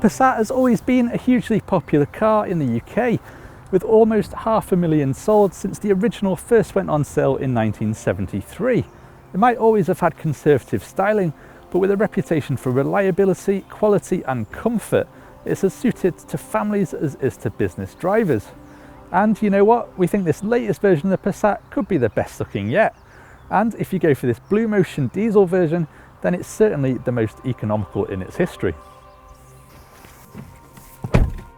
Passat has always been a hugely popular car in the UK, with almost 500,000 sold since the original first went on sale in 1973. It might always have had conservative styling, but with a reputation for reliability, quality and comfort, it's as suited to families as it is to business drivers. And you know what? We think this latest version of the Passat could be the best looking yet. And if you go for this BlueMotion diesel version, then it's certainly the most economical in its history.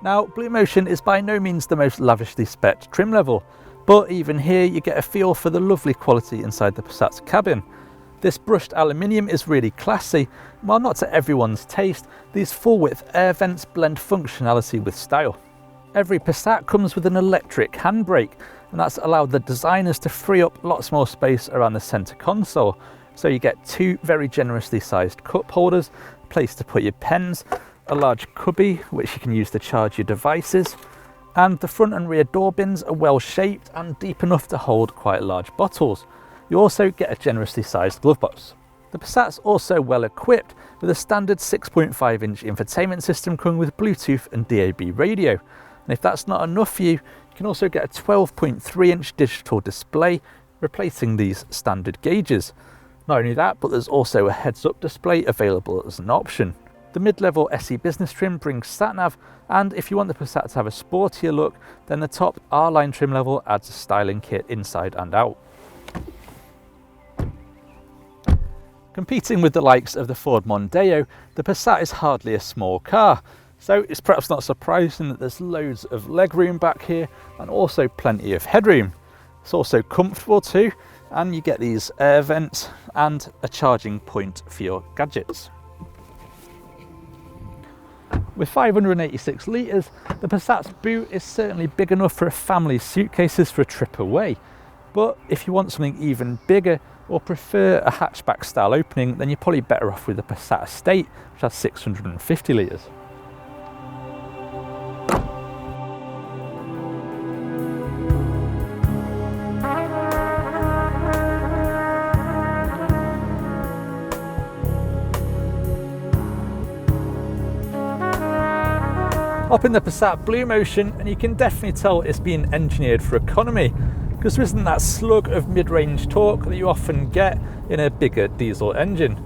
Now, BlueMotion is by no means the most lavishly spec'd trim level, but even here you get a feel for the lovely quality inside the Passat's cabin. This brushed aluminium is really classy. While not to everyone's taste, these full-width air vents blend functionality with style. Every Passat comes with an electric handbrake, and that's allowed the designers to free up lots more space around the centre console. So you get two very generously sized cup holders, a place to put your pens, a large cubby which you can use to charge your devices, and the front and rear door bins are well shaped and deep enough to hold quite large bottles. You also get a generously sized glove box. The Passat's also well equipped with a standard 6.5-inch infotainment system coming with Bluetooth and DAB radio. And if that's not enough for you, you can also get a 12.3-inch digital display replacing these standard gauges. Not only that, but there's also a heads-up display available as an option. The mid-level SE Business trim brings sat-nav, and if you want the Passat to have a sportier look, then the top R-Line trim level adds a styling kit inside and out. Competing with the likes of the Ford Mondeo, the Passat is hardly a small car, so it's perhaps not surprising that there's loads of legroom back here and also plenty of headroom. It's also comfortable too, and you get these air vents and a charging point for your gadgets. With 586 litres, the Passat's boot is certainly big enough for a family's suitcases for a trip away. But if you want something even bigger or prefer a hatchback style opening, then you're probably better off with the Passat Estate, which has 650 litres. Hop in the Passat BlueMotion and you can definitely tell it's been engineered for economy, because there isn't that slug of mid-range torque that you often get in a bigger diesel engine.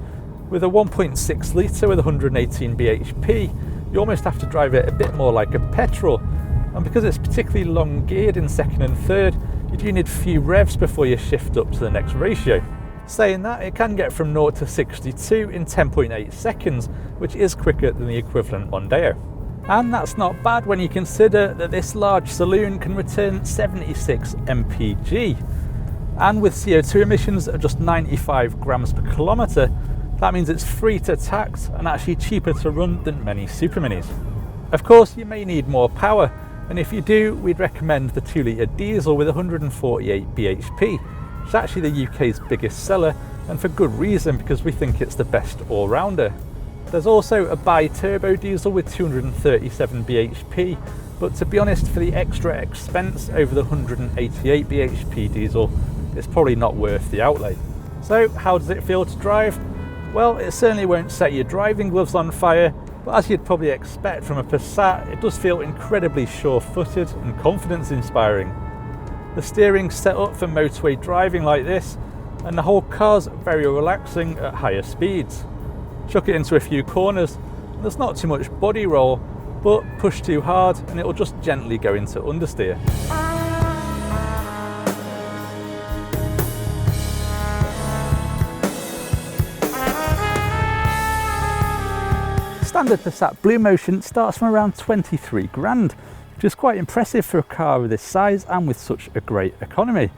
With a 1.6 litre with 118 bhp, you almost have to drive it a bit more like a petrol, and because it's particularly long geared in second and third, you do need a few revs before you shift up to the next ratio. Saying that, it can get from 0 to 62 in 10.8 seconds, which is quicker than the equivalent Mondeo. And that's not bad when you consider that this large saloon can return 76 mpg. And with CO2 emissions of just 95 grams per kilometre, that means it's free to tax and actually cheaper to run than many super minis. Of course, you may need more power, and if you do, we'd recommend the 2-litre diesel with 148 bhp, which is actually the UK's biggest seller, and for good reason, because we think it's the best all-rounder. There's also a bi-turbo diesel with 237 bhp, but to be honest, for the extra expense over the 188 bhp diesel, it's probably not worth the outlay. So how does it feel to drive? Well, it certainly won't set your driving gloves on fire, but as you'd probably expect from a Passat, it does feel incredibly sure-footed and confidence-inspiring. The steering's set up for motorway driving like this, and the whole car's very relaxing at higher speeds. Chuck it into a few corners, and there's not too much body roll, but push too hard and it'll just gently go into understeer. Standard Passat BlueMotion starts from around 23 grand, which is quite impressive for a car of this size and with such a great economy.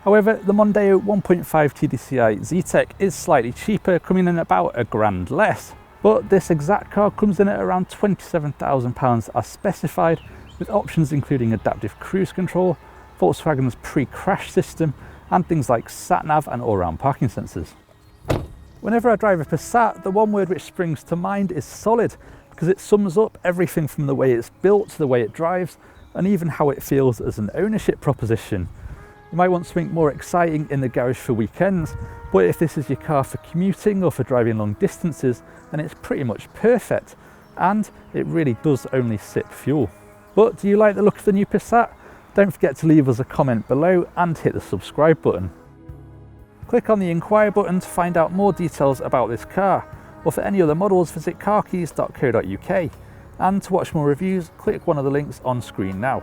However, the Mondeo 1.5 TDCi Z-Tech is slightly cheaper, coming in about a grand less. But this exact car comes in at around £27,000 as specified, with options including adaptive cruise control, Volkswagen's pre-crash system, and things like sat-nav and all-round parking sensors. Whenever I drive a Passat, the one word which springs to mind is solid, because it sums up everything from the way it's built to the way it drives, and even how it feels as an ownership proposition. You might want something more exciting in the garage for weekends, but if this is your car for commuting or for driving long distances, then it's pretty much perfect. and it really does only sip fuel. But do you like the look of the new Passat? Don't forget to leave us a comment below and hit the subscribe button. Click on the inquire button to find out more details about this car, or for any other models visit carkeys.co.uk, and to watch more reviews click one of the links on screen now.